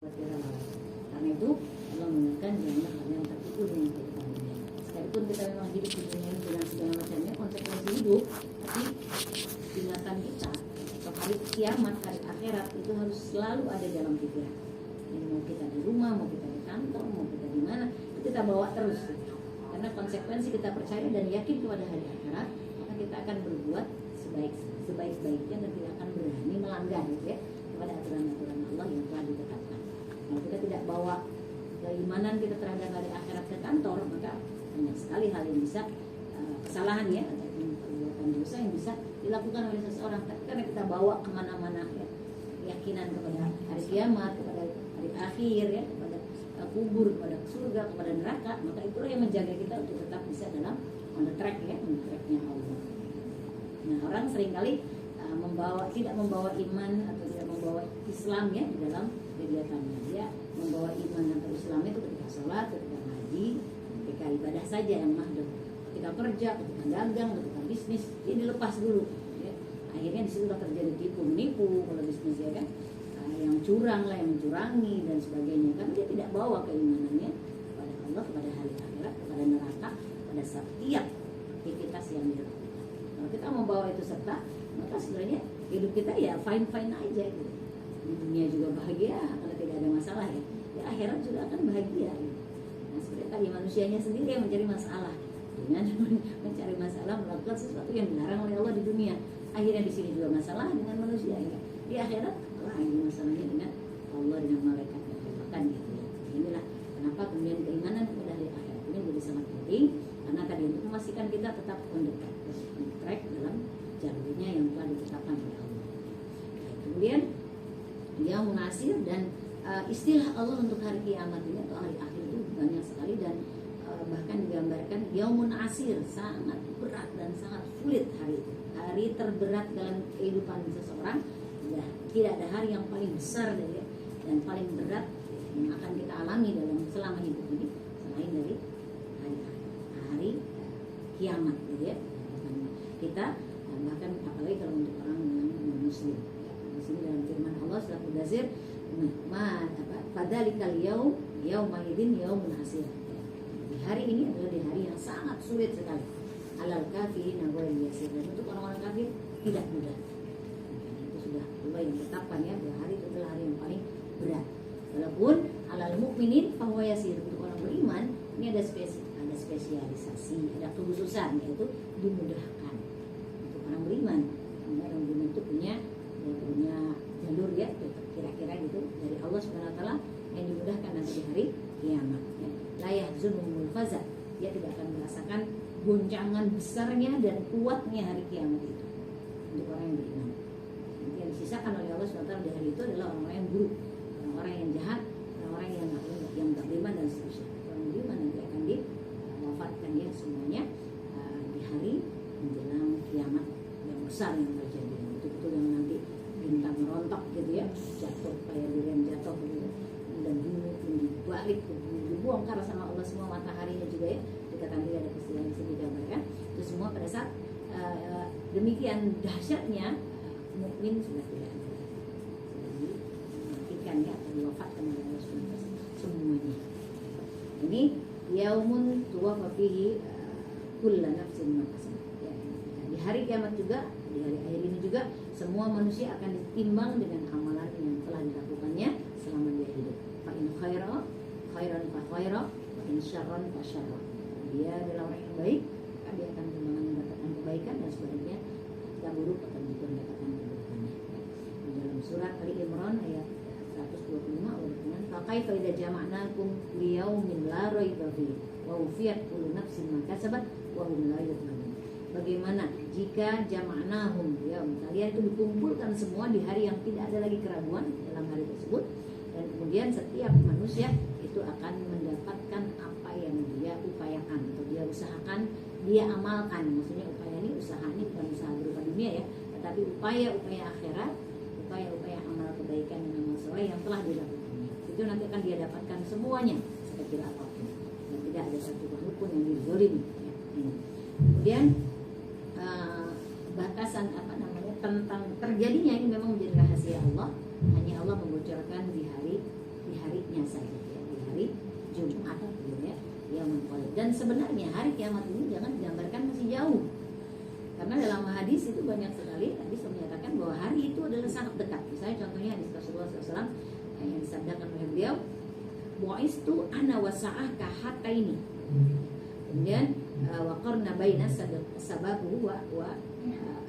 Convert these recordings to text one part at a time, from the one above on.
Karena itu Allah mengingatkan janganlah kalian tertipu dengan kehidupan dunia. Sekalipun kita memang hidup di dunia dengan segala macamnya konsekuensi hidup, tapi ingatan kita untuk hari kiamat, hari akhirat itu harus selalu ada dalam pikiran. Ini mau kita di rumah, mau kita di kantor, mau kita di mana, itu kita bawa terus. Karena konsekuensi kita percaya dan yakin kepada hari akhirat, maka kita akan berbuat sebaik-baiknya dan tidak akan berani melanggar gitu ya, kepada aturan-aturan Allah yang telah ditetapkan. Kalau kita tidak bawa keimanan kita terhadap hari akhirat ke kantor, maka banyak sekali hal yang bisa kesalahan ya, ataupun perbuatan dosa yang bisa dilakukan oleh seseorang. Tapi karena kita bawa kemana-mana ya, keyakinan kepada hari kiamat, kepada hari akhir ya, kepada kubur, kepada surga, kepada neraka, maka itulah yang menjaga kita untuk tetap bisa dalam on the track ya, on the tracknya Allah. Nah, orang seringkali tidak membawa iman atau tidak membawa Islam ya di dalam kegiatannya. Dia membawa iman atau Islam itu ketika sholat, ketika ngaji, ketika ibadah saja yang mahdum. Ketika kerja, ketika dagang, ketika bisnis, dia dilepas dulu. Ya. Akhirnya di situ terjadi tipu-menipu kalau bisnis ya kan, yang curang lah, yang mencurangi dan sebagainya. Karena dia tidak bawa keimanannya kepada Allah, kepada hari akhirat, kepada neraka, pada setiap aktivitas yang dilakukan. Kalau kita mau bawa itu serta, maka sebenarnya hidup kita ya fine-fine aja gitu. Di dunia juga bahagia kalau tidak ada masalah ya. Di akhirat juga akan bahagia gitu. Nah sebenarnya tadi manusianya sendiri yang mencari masalah dengan mencari masalah melakukan sesuatu yang dilarang oleh Allah di dunia. Akhirnya di sini juga masalah dengan manusia ya. Di akhirat lagi masalahnya dengan Allah, dengan malaikatnya kan gitu ya. Inilah kenapa kemudian keimanan kepada hari akhirat ini menjadi sangat penting, karena tadi untuk memastikan kita tetap on the track dalam jalurnya yang telah ditetapkan oleh Allah. Kemudian dia munasir dan istilah Allah untuk hari kiamat ini atau hari akhir itu banyak sekali dan bahkan digambarkan yaumun asir, sangat berat dan sangat sulit hari itu. Hari terberat dalam kehidupan seseorang. Ya, tidak ada hari yang paling besar dan paling berat yang akan kita alami dalam selama hidup ini selain dari hari kiamat gitu ya. Kita bahkan apalagi kalau untuk orang yang muslim ya, di sini dalam firman Allah surat Mudaththir fadzalikal yauma idzin yaumun asir ya. Di hari ini adalah di hari yang sangat sulit sekali, alal kafirin ghairil yasir, dan untuk orang-orang kafir tidak mudah. Itu sudah Allah yang tetapkan ya, bahwa hari itu adalah hari yang paling berat. Walaupun alal mukminin fahuwa yasir, untuk orang beriman ini ada spesialisasi, ada kekhususan, yaitu dimudahkan. Orang beriman itu punya jalur ya kira-kira gitu dari Allah Subhanahu wa taala yang dimudahkan nanti di hari kiamat ya. La yahzunul faza, dia tidak akan merasakan goncangan besarnya dan kuatnya hari kiamat itu untuk orang yang beriman. Nanti yang disisakan oleh Allah Subhanahu wa taala di hari itu adalah orang-orang yang buruk, orang-orang yang jahat, orang-orang yang tak beriman dan seterusnya. Orang beriman nanti akan diwafatkan ya semuanya di hari menjelang kiamat yang besar yang terjadi. Itu yang nanti bintang merontok gitu ya, jatuh kayak durian jatuh gitu, dan bumi dibalik dibongkar sama Allah semua, mataharinya juga ya, kita nanti ada peristiwa yang sedih digambarkan. Itu semua pada saat demikian dahsyatnya mukmin sudah tidak ada, dimatikan ya, atau diwafatkan oleh Allah semuanya. Ini yaumun tuwaffa fihi kullu nafsin ma kasabat. Di hari kiamat juga, di hari akhir ini juga, semua manusia akan ditimbang dengan amalan yang telah dilakukannya selama dia hidup. Fa in khairan fa khairan, wa in syarran fa syarran. Dia adalah orang yang baik, maka dia akan mendapatkan kebaikan, dan sebaliknya jika buruk akan juga mendapatkan keburukannya. Di dalam surat Ali Imran ayat 125 Allah berfirman, "Fa kaifa idza jama'nakum liyaumin la raiba fihi wa wufiyat kullu nafsin ma kasabat wa hum la yuzlamun." Bagaimana jika jama'nahum, ya, kalian itu dikumpulkan semua di hari yang tidak ada lagi keraguan dalam hari tersebut, dan kemudian setiap manusia itu akan mendapatkan apa yang dia upayakan atau dia usahakan, dia amalkan. Maksudnya upaya ini, usaha ini bukan usaha berupa dunia ya, tetapi upaya-upaya akhirat, upaya-upaya amal kebaikan dan amal soleh yang telah dilakukannya. Itu nanti akan dia dapatkan semuanya sekecil apapun, dan tidak ada satu makhluk pun yang dizolimi ya. Kemudian batasan tentang terjadinya ini memang menjadi rahasia Allah, hanya Allah membocorkan di hari sebenarnya hari kiamat ini jangan digambarkan masih jauh, karena dalam hadis itu banyak sekali hadis menyatakan bahwa hari itu adalah sangat dekat. Misalnya contohnya hadis Rasulullah SAW yang disabdakan oleh beliau, bu'istu ana wasa'ah kahata ini. Kemudian waqarna baina sababu wa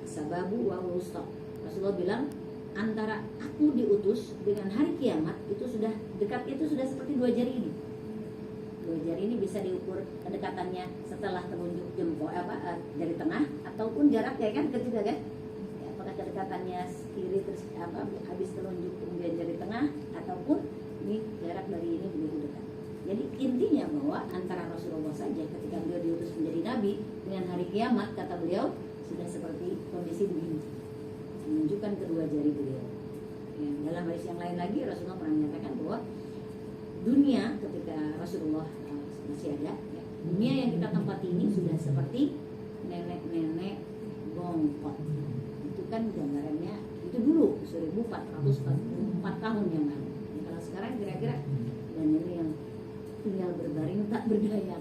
sababu wa wusta. Rasulullah bilang antara aku diutus dengan hari kiamat itu sudah dekat, itu sudah seperti dua jari ini. Dua jari ini bisa diukur kedekatannya setelah telunjuk jempol jari tengah ataupun jaraknya kan kecil kan? Ya, apakah kedekatannya kiri terus habis telunjuk kemudian jari tengah ataupun ini jarak dari ini begitu dekat. Jadi intinya bahwa antara Rasulullah saja ketika beliau diutus menjadi nabi dengan hari kiamat kata beliau sudah seperti kondisi begini. Menunjukkan kedua jari beliau. Ya, dalam hadis yang lain lagi Rasulullah pernah menyatakan bahwa dunia ketika Rasulullah masih ada, ya, dunia yang kita tempati ini sudah seperti nenek-nenek bongkot. Itu kan gambarannya itu dulu 1444 tahun yang lalu. Ya, kalau sekarang kira-kira dan ini yang tinggal berbaring tak berdaya,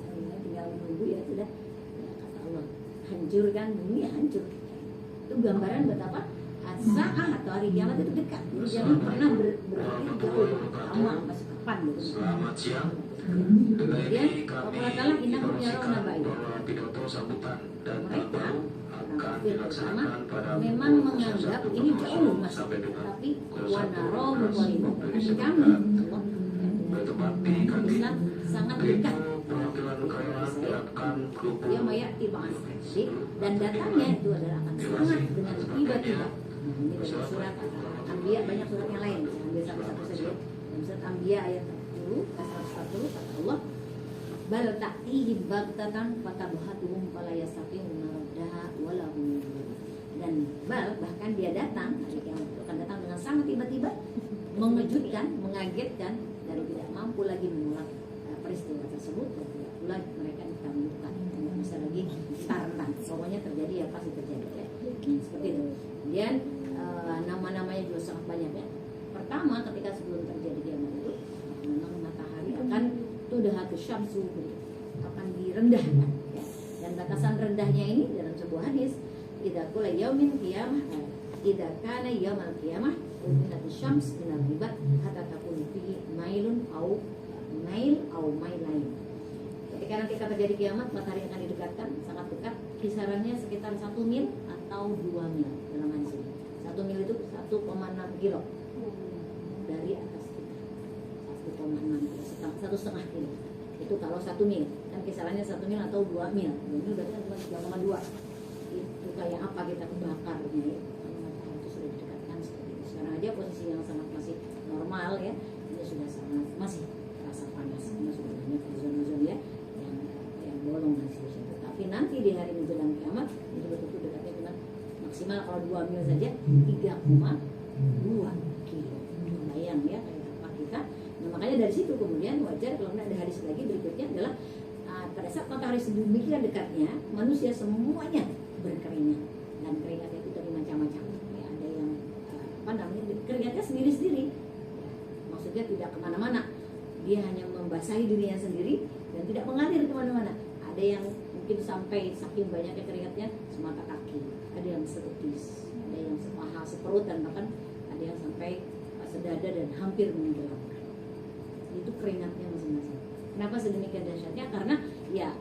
tinggal menunggu ya sudah. Ya, kata Allah hancur kan, dunia hancur. Itu gambaran betapa saat atau hari kiamat itu dekat. Jadi jangan pernah berpikir jauh lama masih kapan gitu. Selamat siang. Kemudian Allah Ta'ala innahum yarawna baik. Mereka orang kafir pertama memang menganggap ini jauh mas, tapi wanaro muqarib. Kami Islam sangat dekat. Dia mayati ba'as. Dan datangnya itu adalah akan sangat dengan tiba-tiba. Ini dari surat Anbiya, banyak surat yang lain. Ambil satu-satu saja. Dalam surat Anbiya ayat 40 kata Allah, bal ta'tihim baghtatan fatabhatuhum fala yastati'una raddaha wala hum yunzarun. Dan bal bahkan dia datang, hari kiamat itu akan datang dengan sangat tiba-tiba, mengejutkan, mengagetkan, dan tidak mampu lagi menolak peristiwa tersebut, dan tidak pula mereka ditangguhkan, tidak bisa lagi tartan. Pokoknya terjadi ya pasti terjadi ya. Seperti itu. Kemudian nama-namanya juga sangat banyak ya. Pertama ketika sebelum terjadi kiamat itu memang matahari akan tudahatus syamsu akan direndahkan ya. Dan batasan rendahnya ini dalam sebuah hadis idza qula yaumin qiyamah idza kana yaumal qiyamah uminatus syams minal ribat hatta takunu fihi mailun au mailain. Ketika nanti akan terjadi kiamat, matahari akan didekatkan sangat dekat, kisarannya sekitar 1 mil atau 2 mil dalam hadis ini. 1 mil itu 1,6 kilo dari atas kita. 1,5 kilo. Itu kalau 1 mil, kan kisarannya 1 mil atau 2 mil. Ini berarti cuma 3,2. Itu kayak apa kita kebakarnya ya. Kalau matahari itu sudah didekatkan seperti itu. Sekarang aja posisi yang sangat masih normal ya, ini sudah sangat masih terasa panas karena sudah banyak ozon-ozon ya yang bolong dan seterusnya. Tapi nanti di hari menjelang kiamat itu betul-betul dekatnya dengan maksimal kalau 2 mil saja 3,2 kilo. Bayang ya kayak apa kita. Nah makanya dari situ kemudian wajar kalau ada hadis lagi berikutnya adalah pada saat matahari sedemikian dekatnya manusia semuanya berkeringat, dan keringatnya itu dari macam-macam ya, ada yang keringatnya sendiri-sendiri ya, maksudnya tidak kemana-mana, dia hanya membasahi dirinya sendiri dan tidak mengalir kemana-mana. Ada yang mungkin sampai saking banyaknya keringatnya semata kaki, ada yang sebetis, ada yang sepaha, seperut, dan bahkan ada yang sampai sedada dan hampir menenggelamkan. Itu keringatnya masing-masing. Kenapa sedemikian dahsyatnya? Karena ya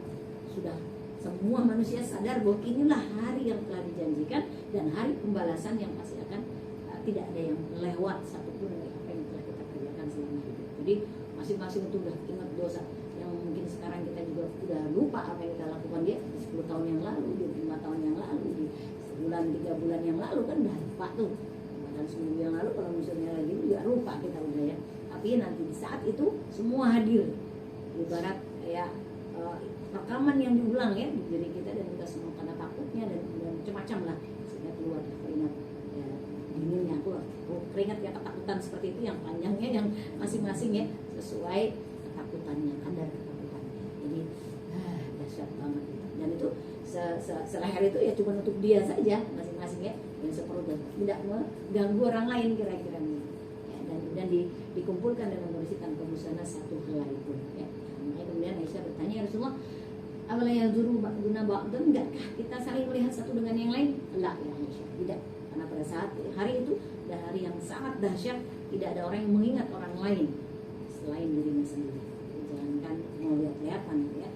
sudah semua manusia sadar bahwa inilah hari yang telah dijanjikan dan hari pembalasan yang pasti akan tidak ada yang lewat satupun dari apa yang telah kita kerjakan selama hidup. Jadi masing-masing itu udah ingat dosa yang mungkin sekarang kita juga udah lupa apa yang kita lakukan dia 10 tahun yang lalu, 25 tahun yang lalu, di sebulan 3 bulan yang lalu kan udah lupa tuh. Bahkan seminggu yang lalu kalau misalnya lagi juga lupa kita udah ya. Tapi nanti di saat itu semua hadir. Ibarat ya rekaman yang diulang ya di diri kita, dan kita semua karena takutnya dan macam-macam lah sehingga keluar keringat ya, dinginnya keluar keringat ya, ketakutan seperti itu yang panjangnya yang masing-masing ya sesuai ketakutannya, kadar ketakutannya. Jadi dahsyat banget gitu. Dan itu seleher itu ya cuma untuk dia saja masing-masing ya, yang seperti tidak mengganggu orang lain kira-kira ya, dan dikumpulkan dengan kondisi tanpa busana satu helai pun ya. Makanya kemudian Aisyah bertanya, ya Rasulullah, Awala yang zuru guna ba'dun, enggakah kita saling melihat satu dengan yang lain? La ya Aisyah, tidak. Karena pada saat hari itu adalah hari yang sangat dahsyat, tidak ada orang yang mengingat orang lain selain dirinya sendiri. Jangankan mau lihat-lihatan ya,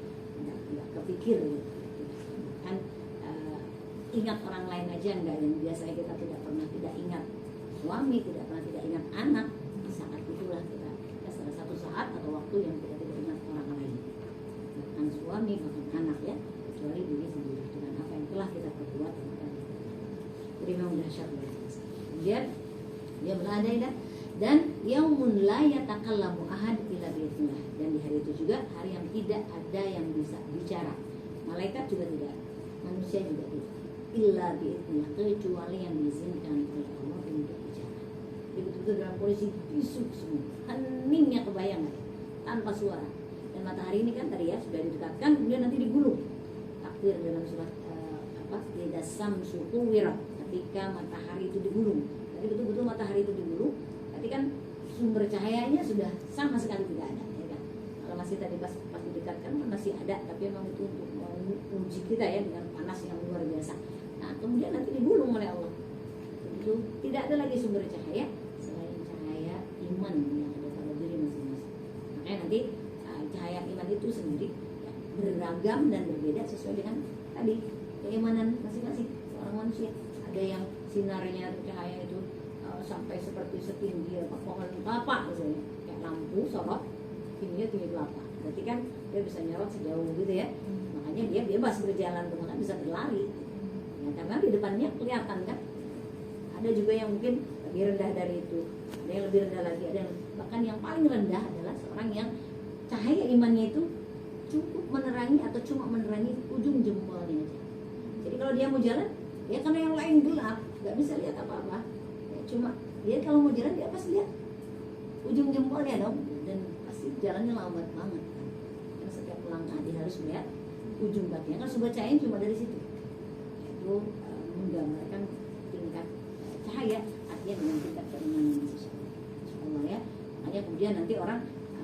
tidak kepikir gitu. Kan ingat orang lain aja enggak, yang biasanya kita tidak pernah tidak ingat suami, tidak pernah tidak ingat anak. Di saat itulah kita salah satu saat atau waktu yang kita tidak ingat orang lain, bahkan suami, bahkan anak ya, kecuali diri sendiri dengan apa yang telah kita perbuat. Jadi memang dahsyat luar biasa. Kemudian dia berada dan yaumun la yatakallamu ahad illa bi'idznillah, dan di hari itu juga hari yang tidak ada yang bisa bicara, malaikat juga tidak, manusia juga tidak, illa bi'idznillah, kecuali yang diizinkan oleh Allah untuk bicara. Jadi betul-betul dalam kondisi bisu semua, heningnya kebayang tanpa suara. Dan matahari ini kan tadi ya sudah didekatkan, kemudian nanti digulung. Takdir dalam surat Idza syamsu kuwirat, ketika matahari itu digulung. Jadi betul-betul matahari itu digulung, tapi kan sumber cahayanya sudah sama sekali tidak ada, ya kan? Kalau masih tadi pas didekatkan kan masih ada, tapi memang itu untuk menguji kita ya dengan panas yang luar biasa. Nah kemudian nanti digulung oleh Allah. Itu tidak ada lagi sumber cahaya selain cahaya iman yang ada pada diri masing-masing. Makanya nanti cahaya iman itu sendiri ya, beragam dan berbeda sesuai dengan tadi keimanan masing-masing seorang manusia. Ada yang sinarnya cahaya itu sampai seperti setinggi pohon kelapa misalnya, kayak lampu sorot tingginya tinggi kelapa. Berarti kan dia bisa nyorot sejauh gitu ya. Makanya dia bebas berjalan, bahkan bisa berlari. Ya, karena di depannya kelihatan kan. Ada juga yang mungkin lebih rendah dari itu, ada yang lebih rendah lagi, ada yang bahkan yang paling rendah adalah seorang yang cahaya imannya itu cukup menerangi atau cuma menerangi ujung jempolnya aja. Jadi kalau dia mau jalan, ya karena yang lain gelap, nggak bisa lihat apa-apa. Ya, cuma dia kalau mau jalan dia pasti lihat ujung jempolnya dong, dan pasti jalannya lambat banget kan. Karena setiap langkah dia harus melihat ujung kakinya, kan sumber cahaya cuma dari situ. Itu menggambarkan tingkat cahaya, artinya dengan tingkat keimanan seseorang. Insyaallah ya. Makanya kemudian nanti orang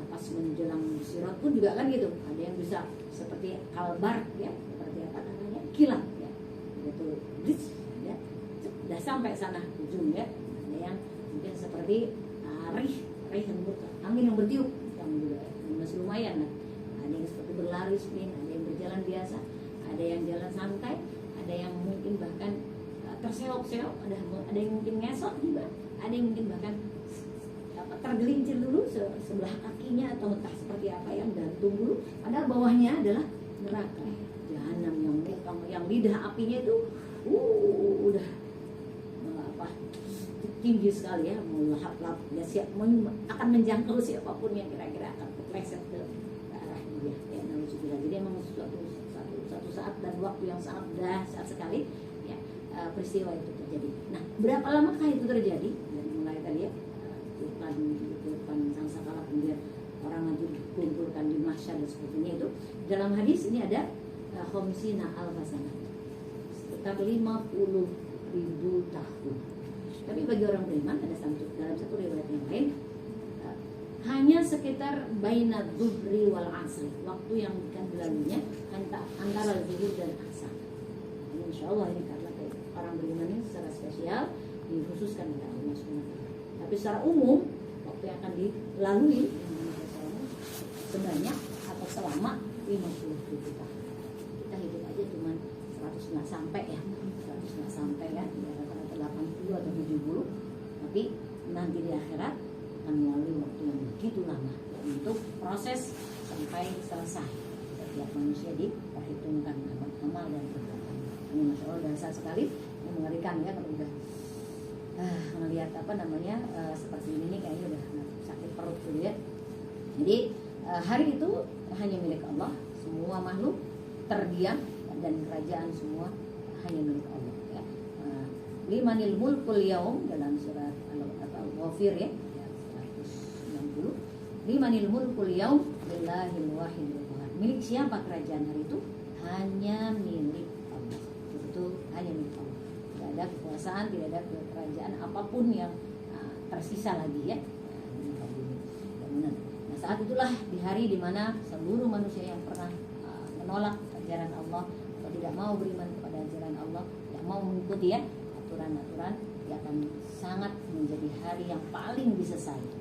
pas menjelang sirat pun juga kan gitu. Ada yang bisa seperti kalbar ya, seperti apa namanya? Kilat. Itu blitz ya, sudah sampai sana ujung ya. Ada yang mungkin seperti rih angin yang bertiup, yang juga masih lumayan lah. Ada yang seperti berlari sprint, ada yang berjalan biasa, ada yang jalan santai, ada yang mungkin bahkan terseok-seok, ada yang mungkin ngesot juga, ada yang mungkin bahkan tergelincir dulu sebelah kakinya atau entah seperti apa yang gantung dulu, padahal bawahnya adalah neraka jahanam yang lidah apinya itu udah tinggi sekali ya, melahap-lahap ya, akan menjangkau siapapun yang kira-kira akan kepleset ke arah dia ya, jadi emang satu saat dan waktu yang sangat dahsyat sekali ya, peristiwa itu terjadi. Nah berapa lamakah itu terjadi? Dari mulai tadi ya Tuhan sangkakala, kemudian orang nanti dikumpulkan di mahsyar dan sebagainya, itu dalam hadis ini ada khomsina al-fasanah, sekitar 50.000 tahun. Tapi bagi orang beriman ada dalam satu riwayat yang lain hanya sekitar baina dhuhri wal asr, waktu yang akan berlalunya antara zuhur dan asar. Insyaallah ini karena orang beriman ini secara spesial dikhususkan oleh Allah SWT. Tapi secara umum waktu yang akan dilalui sebanyak atau selama 50.000 tahun. Kita hidup aja cuma 100 nggak sampai ya, 100 nggak sampai kan, rata-rata 80 atau 70. Tapi nanti di akhirat akan melalui waktu yang begitu lama untuk proses sampai selesai. Setiap manusia diperhitungkan amal dan perbuatan. Ini masya Allah dahsyat sekali, mengerikan ya kalau udah melihat apa namanya seperti ini nih, kayaknya udah sakit perut gitu ya. Jadi hari itu hanya milik Allah, semua makhluk terdiam dan kerajaan semua hanya milik Allah ya. Limanil mulkul yaum dalam surat Al-Ghafir ya 160. Limanil mulkul yaum lillahil wahidil qahhar. Milik siapa kerajaan hari itu? Hanya milik Allah. Itu hanya milik Allah. Tidak ada kekuasaan, tidak ada kerajaan apapun yang tersisa lagi ya. Nah saat itulah di hari dimana seluruh manusia yang pernah menolak ajaran Allah atau tidak mau beriman kepada ajaran Allah, tidak mau mengikuti ya aturan-aturan, dia akan sangat menjadi hari yang paling disesali,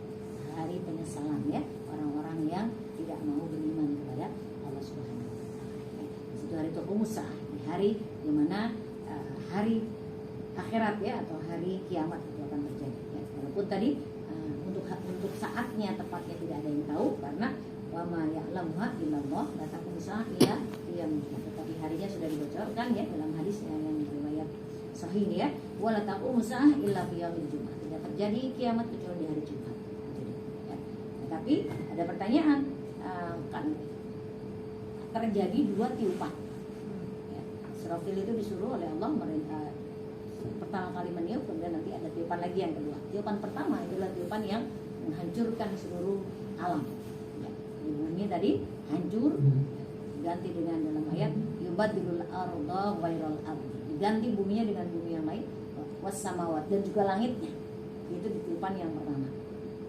hari penyesalan ya orang-orang yang tidak mau beriman kepada Allah Subhanahu wa taala. Itu hari Tuhumusah, hari di mana hari akhirat ya atau hari kiamat itu akan terjadi ya. Walaupun tadi untuk saatnya tepatnya tidak ada yang tahu karena wa ma ya'lamuha illallah, la taqumu sa'ah illa qiyamah. Tetapi harinya sudah dibocorkan ya dalam hadis yang riwayat sahih ya, wa la taqumu sa'ah illa yaumil jumat. Tidak terjadi kiamat kecuali di hari Jumat. Ya. Tapi ada pertanyaan, kan terjadi 2 tiupan. Ya. Israfil itu disuruh oleh Allah pertama kali meniup, kemudian nanti ada tiupan lagi yang kedua. Tiupan pertama adalah tiupan yang menghancurkan seluruh alam. Ya. Bumi tadi hancur, diganti dengan dalam ayat yubadilul arda ghairal ardh. Diganti buminya dengan bumi yang lain, was samawat, dan juga langitnya. Itu di tiupan yang pertama.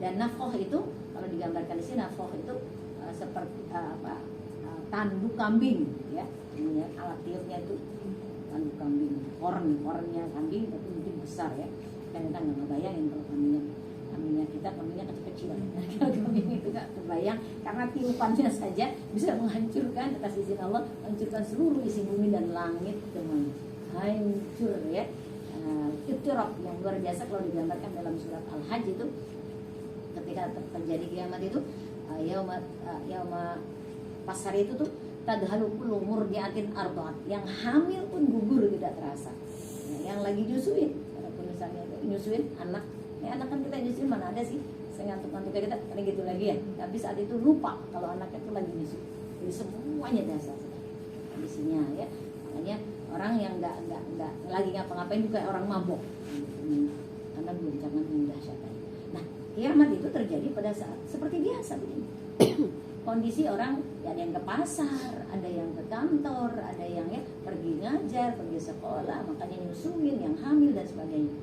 Dan nafkah itu kalau digambarkan di sini, nafkah itu seperti tanduk kambing ya. Ini ya, alat tiupnya itu tanduk kambing, hornnya kambing tapi mungkin besar ya. Kita nggak ngebayangin kalau kambingnya kita kecil-kecil. Kalau kambing itu nggak kebayang karena tiupannya saja bisa menghancurkan atas izin Allah, menghancurkan seluruh isi bumi dan langit semuanya. Hancur ya. Itirab yang luar biasa kalau digambarkan dalam surat Al-Hajj itu ketika terjadi kiamat itu yauma pas hari itu tuh tadhalu kullu murdiatin arda'at, yang hamil pun gugur tidak terasa. Ya, yang lagi nyusuin, walaupun misalnya nyusuin anak, ya anak kan kita nyusuin mana ada sih, saya ngantuk-ngantuknya kita kadang gitu lagi ya. Tapi saat itu lupa kalau anaknya itu lagi nyusuin. Jadi semuanya dasar kondisinya ya. Makanya orang yang nggak lagi ngapa-ngapain juga orang mabok, karena goncangan yang dahsyat. Nah, kiamat itu terjadi pada saat seperti biasa begini. Kondisi orang ya, ada yang ke pasar, ada yang ke kantor, ada yang ya pergi ngajar, pergi sekolah, makanya nyusuin, yang hamil dan sebagainya.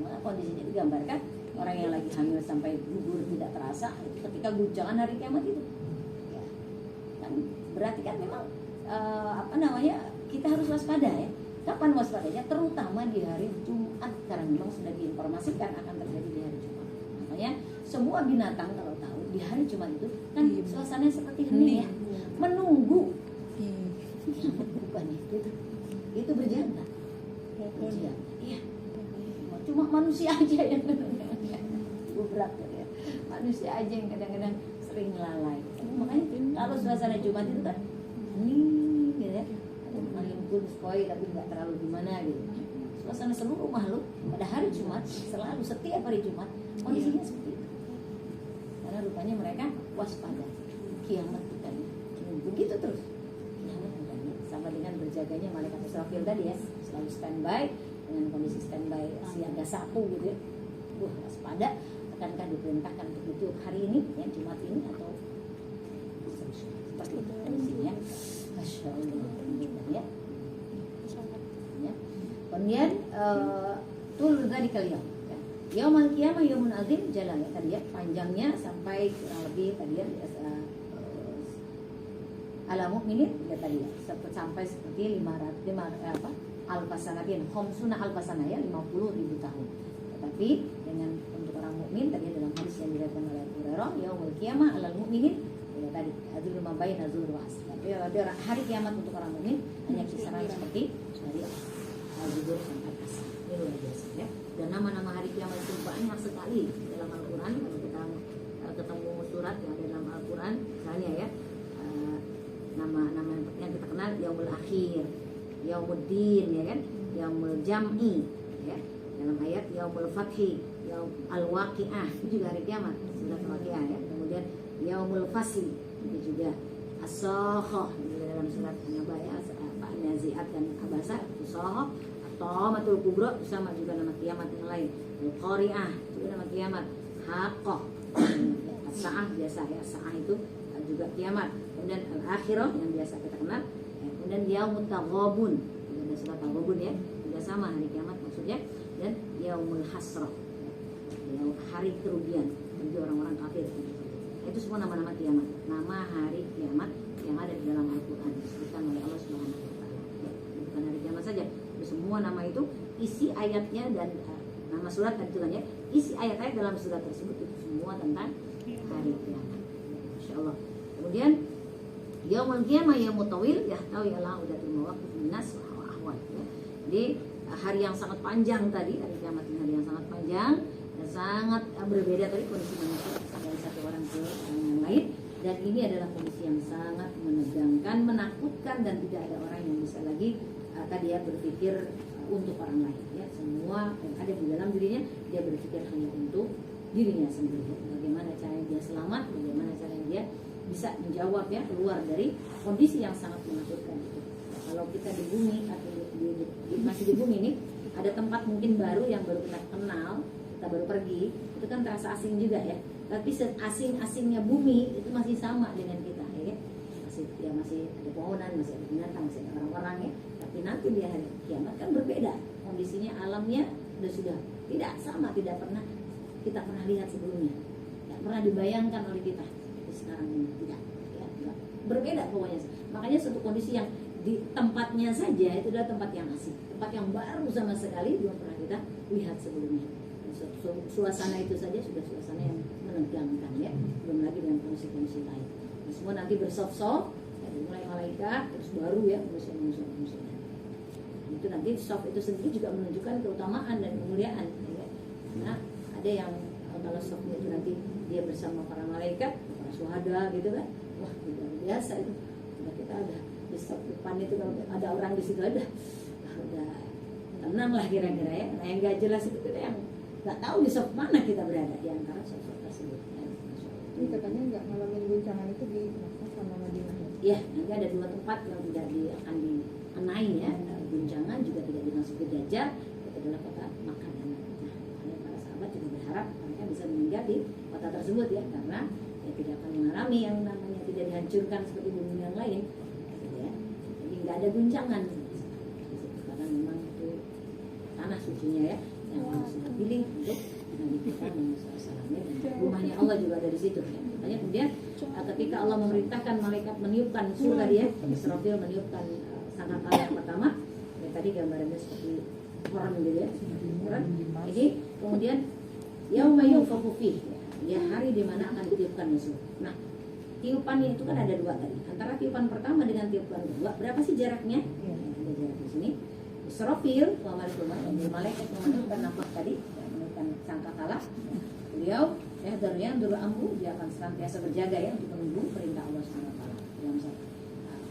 Nah, kondisinya digambarkan orang yang lagi hamil sampai gugur tidak terasa itu ketika guncangan hari kiamat itu. Ya. Kan berarti kan memang kita harus waspada ya. Kapan waspadanya? Terutama di hari Jumat, karena memang sudah diinformasikan akan terjadi di hari Jumat. Makanya semua binatang kalau tahu di hari Jumat itu kan suasananya seperti hening ya, menunggu. Bukan itu berjaga. Iya. Cuma manusia aja yang berat ya. Manusia aja yang kadang-kadang sering lalai. Makanya kalau suasana Jumat itu kan hening gitu ya. Angin pun sekoi tapi nggak terlalu gimana gitu. Suasana seluruh makhluk pada hari Jumat selalu setiap hari Jumat kondisinya seperti itu. Karena rupanya mereka waspada. Kiamat kita begitu terus. Kiamat kita sama dengan berjaganya malaikat Israfil tadi ya, selalu standby dengan kondisi standby siaga sapu gitu ya. Waspada, akankah diperintahkan untuk itu hari ini ya Jumat ini atau seperti itu kondisinya. Masya Allah ya. Ya. Kemudian tul tadi kalian ya. Yaumul qiyamah yaumun azim jalan ya tadi ya, panjangnya sampai kurang lebih tadi ya ala mukminin ya tadi ya sampai seperti 500 alfasanatin khamsuna alfasana ya 50.000 tahun. Tetapi dengan untuk orang mukmin tadi dalam hadis yang diriwayatkan oleh Abu Hurairah yaumul qiyamah alal mukminin ya tadi azul mabain azul was. Tapi ada hari kiamat untuk orang mukmin hanya kisaran seperti dari al-zuhur sampai asar. Ini luar biasa ya. Dan nama-nama hari kiamat itu banyak sekali dalam Al-Qur'an. Kalau kita ketemu surat yang ada dalam Al-Qur'an misalnya ya nama-nama yang kita kenal yaumul akhir, yaumuddin ya kan, yaumul jam'i ya. Dalam ayat yaumul fathi, yaum al-waqi'ah itu juga hari kiamat, surat al-waqi'ah ya. Kemudian yaumul fasli itu juga as-sakhah dalam surat An-Naba Naziat dan Abasa, as-sakhah atau matul kubra sama juga nama kiamat yang lain. Al-qari'ah juga nama kiamat, haqqah. As-sa'ah biasa ya, as-sa'ah itu juga kiamat. Kemudian al-akhirah yang biasa kita kenal. Kemudian yaumut taghabun, ada surat taghabun ya, juga sama hari kiamat maksudnya. Dan yaumul hasrah, hari kerugian bagi orang-orang kafir. Itu semua nama-nama kiamat, nama hari kiamat yang ada di dalam Al-Quran disebutkan oleh Allah Subhanahu Wa Taala. Ya, bukan hari kiamat saja, semua nama itu isi ayatnya dan nama surat tadi itu kan ya, isi ayat-ayat dalam surat tersebut itu semua tentang hari kiamat. Insya Allah. Kemudian yaumul qiyamah yaumut tawil yahtawi ala udatul mawaqif minas wa ahwal. Ya. Jadi hari yang sangat panjang tadi, hari kiamat ini hari yang sangat panjang dan sangat berbeda tadi kondisi manusia dari satu orang ke orang yang lain, dan ini adalah kondisi yang sangat menegangkan, menakutkan, dan tidak ada orang yang bisa lagi tadi ya berpikir untuk orang lain ya. Semua yang ada di dalam dirinya dia berpikir hanya untuk dirinya sendiri. Bagaimana caranya dia selamat, bagaimana caranya dia bisa menjawab ya keluar dari kondisi yang sangat menakutkan itu. Nah, kalau kita di bumi atau masih di bumi ini ada tempat mungkin baru yang baru kita kenal, kita baru pergi, itu kan terasa asing juga ya. Tapi asing-asingnya bumi itu masih sama dengan kita ya. Masih ada pohonan, masih ada binatang, masih ada orang-orang ya. Tapi nanti di hari kiamat kan berbeda. Kondisinya alamnya sudah tidak sama, tidak pernah kita pernah lihat sebelumnya. Tidak pernah dibayangkan oleh kita. Sekarang ini tidak ya, berbeda pokoknya. Makanya suatu kondisi yang di tempatnya saja itu adalah tempat yang asing, tempat yang baru sama sekali belum pernah kita lihat sebelumnya. Suasana itu saja sudah suasana yang menegangkan ya, belum lagi dengan kondisi-kondisi lain. Nah, semua nanti bersop-sop, dari mulai malaikat terus baru ya manusia. Itu nanti sop itu sendiri juga menunjukkan keutamaan dan kemuliaan ya. Karena ada yang kalau sopnya itu nanti dia bersama para malaikat, para syuhada gitu kan, wah luar biasa itu. Kalau kita ada di sop depan itu kalau ada orang di situ udah tenang lah kira-kira ya. Nah yang gak jelas itu kita yang nggak tahu di sop mana kita berada di antara sop-sop tersebut. Ini katanya nggak ngalamin guncangan itu di Makkah sama Madinah. Ya, nanti ada dua tempat yang tidak akan dikenai ya, guncangan juga tidak dimasuki Dajjal. Itu adalah kota Makkah dan Madinah. Makanya para sahabat juga berharap mereka bisa meninggal di kota tersebut ya, karena ya tidak akan mengalami yang namanya tidak dihancurkan seperti bumi yang lain. Gitu ya. Jadi nggak ada guncangan. Karena memang itu tanah sucinya ya, yang Allah sudah pilih untuk Nabi kita Muhammad SAW, dan rumahnya Allah juga ada di situ ya. Makanya kemudian ketika Allah memerintahkan malaikat meniupkan surga dia, Israfil meniupkan sangkakala yang pertama, ya, tadi gambarannya seperti horn gitu ya, horn. Jadi kemudian yauma yunfakhu fihi, ya hari di mana akan ditiupkan surga. Nah, tiupannya itu kan ada dua tadi. Antara tiupan pertama dengan tiupan kedua, berapa sih jaraknya? Ya, ada jarak di sini. Israfil, malaikat meniupkan nafas tadi, meniupkan sangkakala. Beliau yang dulu amru, dia akan senantiasa berjaga ya untuk menunggu perintah Allah SWT. Dalam satu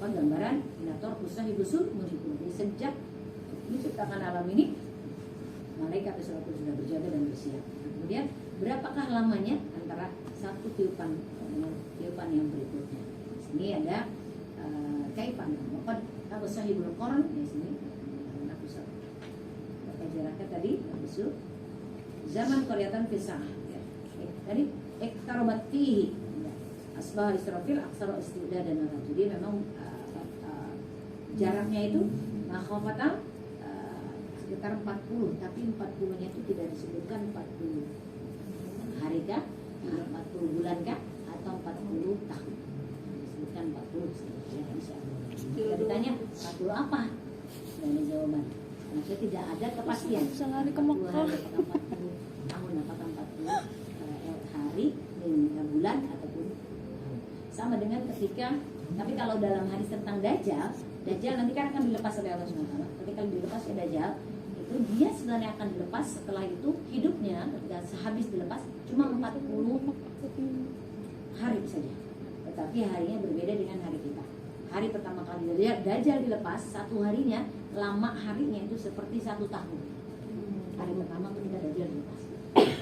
gambaran binator kusah ibusur menghibur. Jadi sejak diciptakan alam ini, malaikat Israfil sudah berjaga dan bersiap. Kemudian berapakah lamanya antara satu tiupan dengan tiupan yang berikutnya? Di sini ada kaipan. Maka aku sahibul Quran di sini. Jaraknya tadi besok zaman Koreatan pisah ya. Tadi ektarobat fihi asbah Israfil aksara istiudah dan naraj. Jadi memang jaraknya itu makhafatan sekitar 40, tapi 40-nya itu tidak disebutkan 40 hari kah, 40 bulan kah, atau 40 tahun. Disebutkan 40 ya, insyaallah. Kita ditanya 40 apa? Dan ada jawaban. Maksudnya tidak ada kepastian. Sehari ke Mekah. 40 tahun, apakah 40 hari, bulan ataupun tahun. Sama dengan ketika, tapi kalau dalam hadis tentang Dajjal nanti kan akan dilepas oleh Allah SWT. Ketika dilepas oleh Dajjal, itu dia sebenarnya akan dilepas setelah itu hidupnya ketika sehabis dilepas cuma 40 hari saja. Tetapi harinya berbeda dengan hari kita. Hari pertama kali Dajjal dilepas, satu harinya, lama harinya itu seperti 1 tahun. Hari pertama ketika Dajjal dilepas.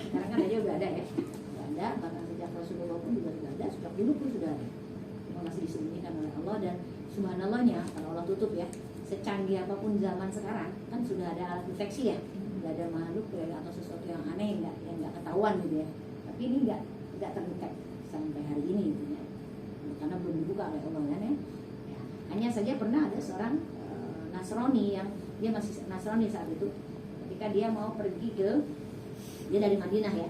Sekarang kan Dajjal udah ada ya, sudah ada, bahkan sejak Rasulullah pun juga sudah ada, sejak dulu pun sudah ada. Cuma masih disembunyikan oleh Allah, dan subhanallahnya kalau Allah tutup ya, secanggih apapun zaman sekarang kan sudah ada alat deteksi ya, nggak ada makhluk atau sesuatu yang aneh yang nggak ketahuan gitu ya. Tapi ini nggak terdetek sampai hari ini gitu ya, karena belum dibuka oleh Allah kan ya. Hanya saja pernah ada seorang Nasrani yang dia masih Nasrani saat itu, ketika dia mau pergi dia dari Madinah ya,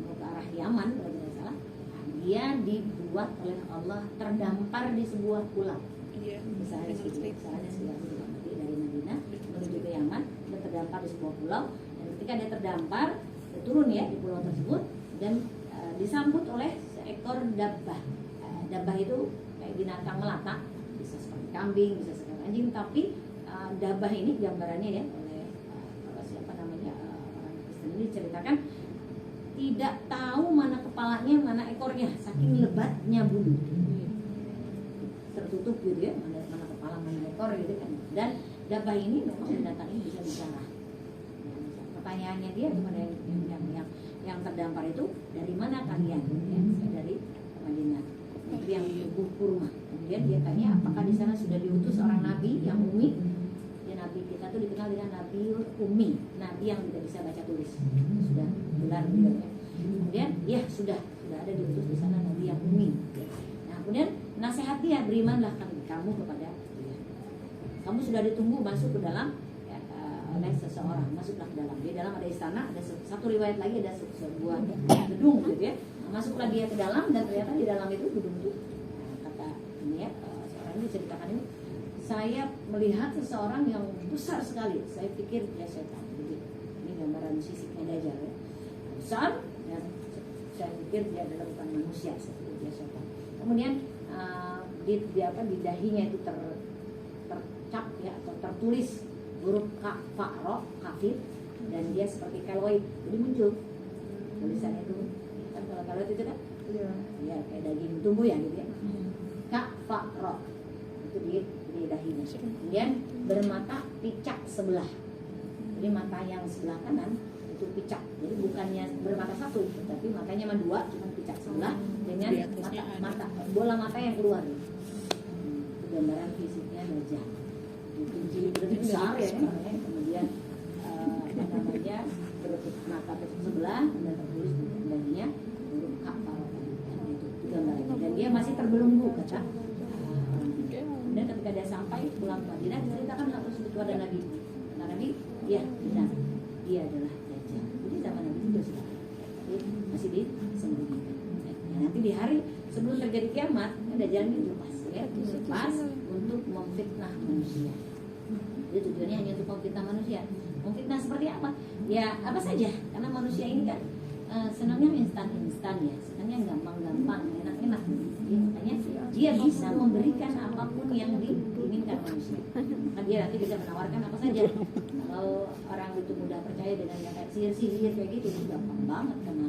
mau ke arah Yaman kalau tidak salah. Nah, dia dibuat oleh Allah terdampar di sebuah pulau. Iya. Misalnya sekitar dari Madinah menuju ke Yaman, dia terdampar di sebuah pulau, dan ketika dia terdampar, dia turun ya di pulau tersebut dan disambut oleh seekor dabbah. Dabbah itu kayak binatang melata, bisa seperti kambing, bisa seperti anjing, tapi dabbah ini gambarannya ya oleh siapa namanya orang Kristen ini ceritakan tidak tahu mana kepalanya, mana ekornya, saking lebatnya bulu. Tertutup gitu ya, mana kepala, mana ekor gitu kan. Dan dabbah ini memang binatang ini bisa bicara. Pertanyaannya dia kepada yang terdampar itu, dari mana kalian? Ya, saya dari Madinah, negeri yang tumbuh kurma. Kemudian dia tanya, apakah di sana sudah diutus orang nabi yang ummi? Ya, nabi kita tuh dikenal dengan nabi ummi, nabi yang tidak bisa baca tulis. Sudah gelar beliau ya. Kemudian, ya sudah ada diutus di sana nabi yang ummi. Nah, kemudian nasihat dia, berimanlah kamu kepada dia. Kamu sudah ditunggu masuk ke dalam oleh seseorang, masuklah ke dalam. Di dalam ada istana, ada satu riwayat lagi ada sebuah gedung gitu ya. Nah, masuklah dia ke dalam dan ternyata di dalam itu gedung itu kata ini ya, seorang ini ceritakan ini, saya melihat seseorang yang besar sekali. Saya pikir dia setan. Jadi ini gambaran fisiknya Dajjal ya. Besar dan saya pikir dia adalah bukan manusia, saya pikir dia setan. Kemudian di dahinya itu tercap ya atau tertulis huruf kafaro, kafir, dan dia seperti keloid, jadi muncul tulisan itu kan. Kalau keloid itu kan ya kayak daging tumbuh ya gitu ya. Kafaro itu di dahinya. Kemudian bermata picak sebelah, jadi mata yang sebelah kanan itu picak, jadi bukannya bermata satu tapi matanya cuma dua, cuma picak sebelah dengan mata bola mata yang keluar. Itu gambaran fisiknya Dajjal. Jilid besar ya, kemudian apa namanya berbentuk mata sebelah dan tertulis di dahinya huruf kafar itu gambarnya, dan dia masih terbelenggu kata orang. Dan ketika dia sampai pulang ke Madinah diceritakan hal tersebut kepada Nabi. Kata Nabi, ya benar, dia adalah Dajjal. Jadi zaman Nabi itu sudah masih disembunyikan. Nah, nanti di hari sebelum terjadi kiamat, Dajjal ini lepas ya, lepas untuk memfitnah manusia. Jadi tujuannya hanya untuk memfitnah manusia. Memfitnah seperti apa? Ya apa saja. Karena manusia ini kan senangnya instan-instan ya, senangnya gampang-gampang, enak-enak. Jadi makanya dia bisa memberikan apapun yang diinginkan manusia. Maka dia nanti bisa menawarkan apa saja. Kalau orang itu mudah percaya dengan yang kayak sihir-sihir kayak gitu, itu gampang banget kena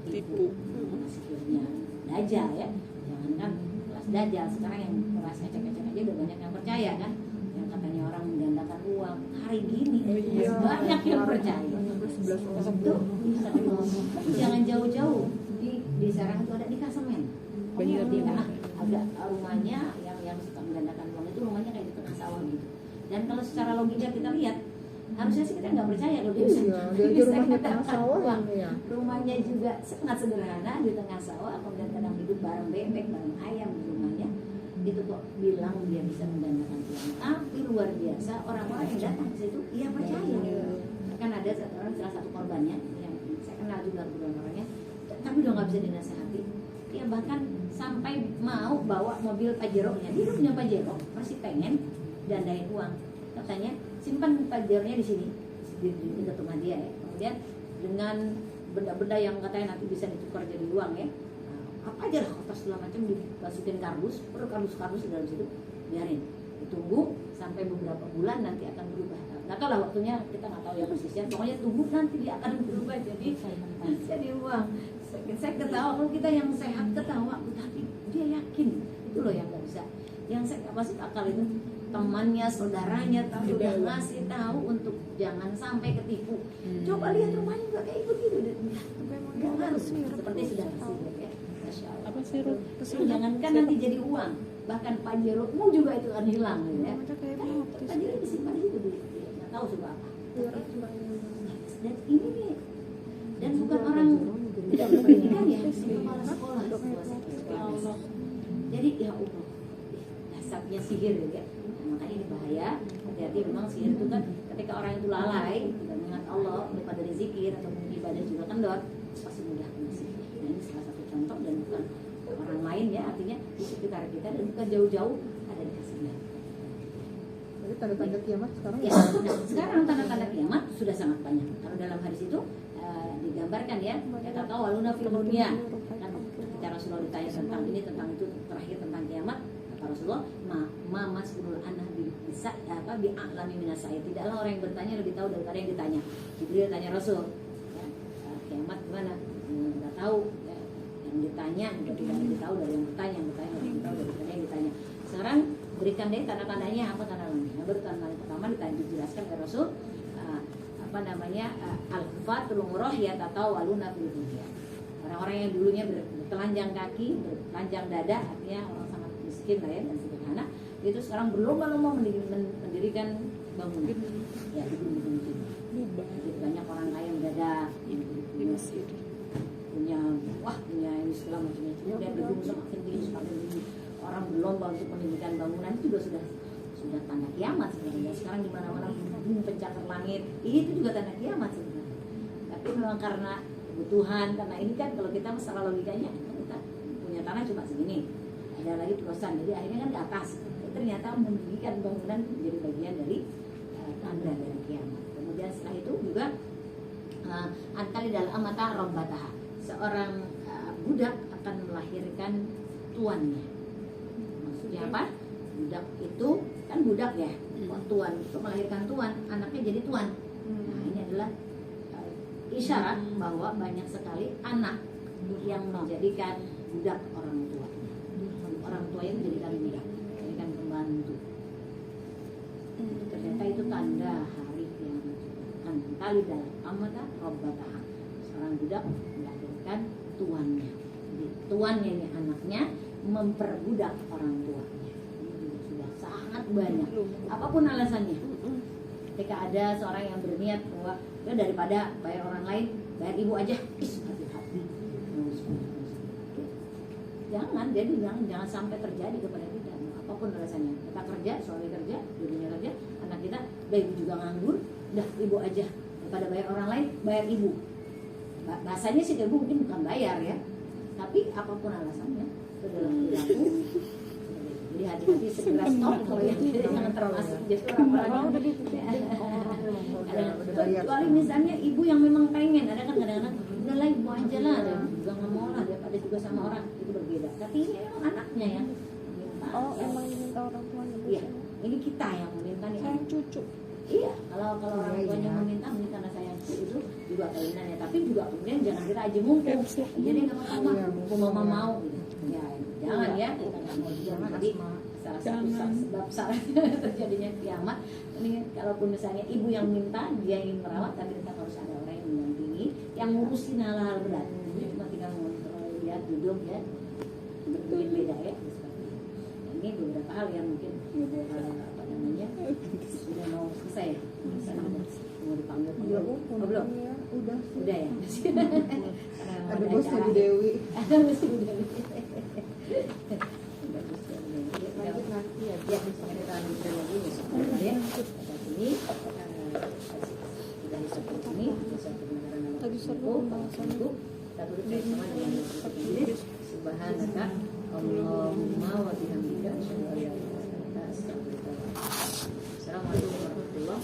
tipu, kena sihirnya Dajjal ya. Jangankan kelas Dajjal, sekarang yang kelas ecek-ecek aja udah banyak yang percaya kan. Yang katanya orang menggandakan uang hari gini, banyak yang percaya. Itu jangan jauh-jauh di Serang itu ada di Kasemen. Di agak rumahnya yang suka menggandakan uang itu rumahnya kayak di tengah sawah gitu. Dan kalau secara logika kita lihat, harusnya sih kita nggak percaya kalau dia bisa menggandakan uang. Rumahnya juga sangat sederhana di tengah sawah, kemudian kadang hidup bareng bebek, bareng ayam di rumahnya. Itu kok bilang dia bisa menggandakan uang. Tapi luar biasa, orang-orang yang datang ke situ dia percaya. Kan ada salah satu korbannya yang saya kenal juga orangnya, tapi udah nggak bisa dinasehati. Dia bahkan sampai mau bawa mobil Pajero-nya, dia punya Pajero, masih pengen gandain uang. Katanya simpan Pajero-nya di sini di dekat rumah dia ya. Kemudian dengan benda-benda yang katanya nanti bisa ditukar jadi uang ya, apa aja lah kertas segala macam dimasukin kardus, perlu kardus di dalam situ, biarin, ditunggu sampai beberapa bulan nanti akan berubah. Nggak tahu lah waktunya, kita nggak tahu ya persisnya. Pokoknya tunggu nanti dia akan berubah jadi uang. Saya ketawa, kalau kita yang sehat ketawa, tapi dia yakin itu loh yang nggak bisa. Yang saya nggak masuk akal itu temannya, saudaranya, tahu udah ngasih tahu untuk jangan sampai ketipu. Coba lihat rumahnya juga kayak begitu. Memang seperti sudah disebut ya. Masya Allah. Apa sih Ruth? Jangankan nanti jadi uang, bahkan Pajeromu juga itu akan hilang ya. Tadi disimpan di situ nggak tahu sudah apa. Dan ini nih, dan bukan orang tidak berpendidikan ya, kepala sekolah. Jadi ya Allah, dasarnya sihir ya. Makanya ini bahaya. Hati-hati, memang sihir itu kan ketika orang itu lalai, tidak mengingat Allah, lupa dari zikir atau ibadah juga kendor, pasti mudah kena sihir. Nah, ini salah satu contoh dan bukan orang lain ya, artinya di sekitar kita dan bukan jauh-jauh ada di kasihnya. Jadi tanda-tanda kiamat sekarang Ya, nah sekarang tanda-tanda kiamat sudah sangat banyak. Kalau dalam hadis itu digambarkan ya, kata tahu waluna fil dunia. Kan ketika Rasulullah ditanya tentang ini, tentang itu, terakhir tentang kiamat, kata Rasulullah, ma mas'ulul anha bisa apa bi a'lami minasai. Tidaklah orang yang bertanya lebih tahu daripada yang ditanya. Jibril tanya Rasul, ya, kiamat gimana? Enggak tahu. Ya, yang ditanya juga tidak lebih tahu dari yang bertanya, yang bertanya lebih tahu daripada yang ditanya. Sekarang berikan deh tanda-tandanya, apa tanda-tandanya? Baru tanda pertama dijelaskan oleh Rasul, apa namanya, al-fatul murah ya tatau waluna fil dunya. Orang-orang yang dulunya bertelanjang kaki, bertelanjang dada, artinya orang sangat miskin lah ya dan sederhana, itu sekarang berlomba-lomba mendirikan bangunan, ya gedung-gedung itu. Jadi banyak orang kaya yang dada, punya ini segala macam-macam, dan gedung semakin tinggi. Orang berlomba untuk mendirikan bangunan itu juga sudah tanda kiamat sebenarnya. Sekarang di mana-mana gedung pencakar langit, itu juga tanda kiamat sebenarnya. Tapi memang karena kebutuhan, karena ini kan kalau kita masalah logikanya, kita punya tanah cuma segini, ada lagi perusahaan, jadi akhirnya kan ke atas. Ternyata mendirikan bangunan menjadi bagian dari tanda dari kiamat. Kemudian setelah itu juga antali dalam amata robbataha, seorang budak akan melahirkan tuannya. Maksudnya apa? Budak itu kan budak ya, tuan itu melahirkan tuan, anaknya jadi tuan. Nah ini adalah isyarat bahwa banyak sekali anak yang menjadikan budak orang tua. Orang tua yang menjadikan budak, menjadikan pembantu. Ternyata itu tanda hari kiamat. Antali dalam amata robbataha, seorang budak melahirkan tuannya. Jadi tuannya ini anaknya memperbudak orang tuanya. Ini sudah sangat banyak. Apapun alasannya. Ketika ada seorang yang berniat bahwa ya daripada bayar orang lain, bayar ibu aja, hati-hati. Jangan sampai terjadi kepada kita. Apapun alasannya. Kita kerja, suami kerja, dirinya kerja, anak kita, ibu juga nganggur, udah ibu aja. Daripada bayar orang lain, bayar ibu. Bahasanya sih ibu mungkin bukan bayar ya, tapi apapun alasannya itu dalam perilaku. Jadi hati-hati segera stop kalau yang jangan termasuk jadi orang-orang kecuali misalnya ibu yang memang pengen, ada kan kadang-kadang udah lah ibu aja lah, juga nggak mau lah daripada juga sama orang, itu berbeda. Tapi ini memang anaknya yang minta. emang minta orang tuanya. Iya, ini kita yang meminta nih. Sayang cucu. Iya, kalau orang tuanya meminta karena sayang itu juga keinginannya, tapi juga kemudian jangan kita aja mumpung. Jadi nggak apa-apa, mumpung mama mau. Ya, jangan ya, kita nggak mau juga. Jadi salah satu sebab terjadinya kiamat. Ini kalaupun misalnya ibu yang minta, dia ingin merawat, tapi tetap harus ada orang yang mendampingi, yang ngurusin hal-hal berat. Jadi cuma tinggal mengontrol, lihat, duduk ya, berbeda ya. Ini beberapa hal yang mungkin apa namanya sudah mau selesai ya, mau dipanggil belum? Udah ya. Ada bosnya Bu Dewi. Ada bosnya Bu Dewi. Lanjut nanti ya. Ya, kita lanjutkan lagi besok ya. Ini sudah disebut ini besok kebenaran Tadi seru pembahasan itu. Kita tutup bersama dengan Inggris. Subhanaka Allahumma wa bihamdika asyhadu an la ilaha illa anta astaghfiruka wa atubu ilaik. Assalamualaikum warahmatullahi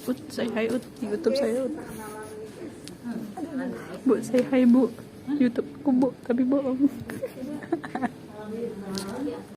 wabarakatuh. Say hi Ut, di YouTube saya Ut. Bu, say hi Bu. YouTube ku Bu, tapi bohong.